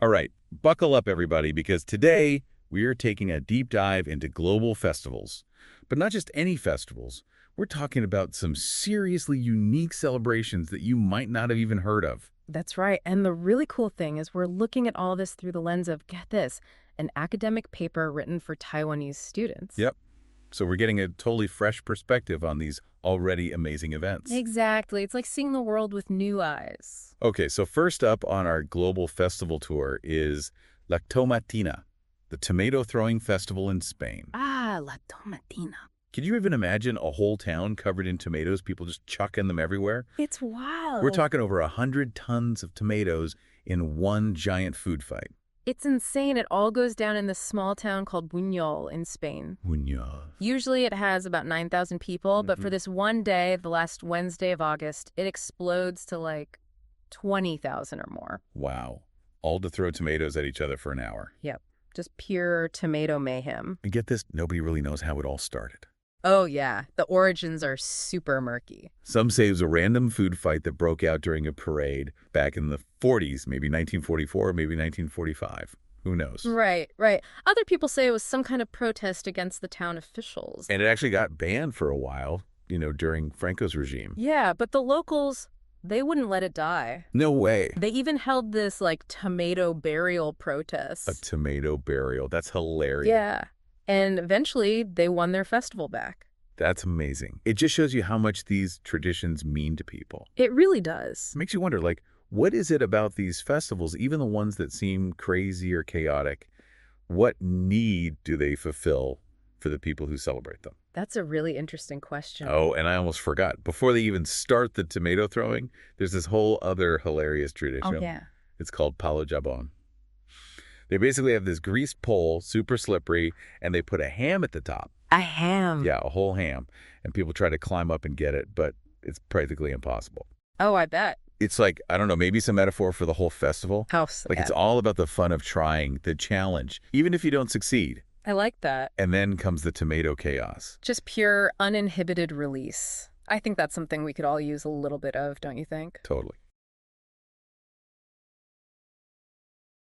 All right, buckle up, everybody, because today we are taking a deep dive into global festivals. But not just any festivals. We're talking about some seriously unique celebrations that you might not have even heard of. That's right. And the really cool thing is we're looking at all this through the lens of, get this, an academic paper written for Taiwanese students. Yep. So we're getting a totally fresh perspective on these already amazing events. Exactly. It's like seeing the world with new eyes. Okay, so first up on our global festival tour is La Tomatina, the tomato-throwing festival in Spain. Ah, La Tomatina. Could you even imagine a whole town covered in tomatoes, people just chucking them everywhere? It's wild. We're talking over 100 tons of tomatoes in one giant food fight. It's insane. It all goes down in this small town called Buñol in Spain. Muñoz. Usually it has about 9,000 people, but for this one day, the last Wednesday of August, it explodes to like 20,000 or more. Wow. All to throw tomatoes at each other for an hour. Yep. Just pure tomato mayhem. And get this, nobody really knows how it all started. Oh, yeah. The origins are super murky. Some say it was a random food fight that broke out during a parade back in the 40s, maybe 1944, maybe 1945. Who knows? Right, right. Other people say it was some kind of protest against the town officials. And it actually got banned for a while, during Franco's regime. Yeah, but the locals, they wouldn't let it die. No way. They even held this, like, tomato burial protest. A tomato burial. That's hilarious. Yeah. And eventually, they won their festival back. That's amazing. It just shows you how much these traditions mean to people. It really does. It makes you wonder, what is it about these festivals, even the ones that seem crazy or chaotic, what need do they fulfill for the people who celebrate them? That's a really interesting question. Oh, and I almost forgot. Before they even start the tomato throwing, there's this whole other hilarious tradition. Oh, yeah. It's called palo jabon. They basically have this greased pole, super slippery, and they put a ham at the top. A ham. Yeah, a whole ham. And people try to climb up and get it, but it's practically impossible. Oh, I bet. It's like, I don't know, maybe some metaphor for the whole festival. It's all about the fun of trying, the challenge, even if you don't succeed. I like that. And then comes the tomato chaos. Just pure uninhibited release. I think that's something we could all use a little bit of, don't you think? Totally.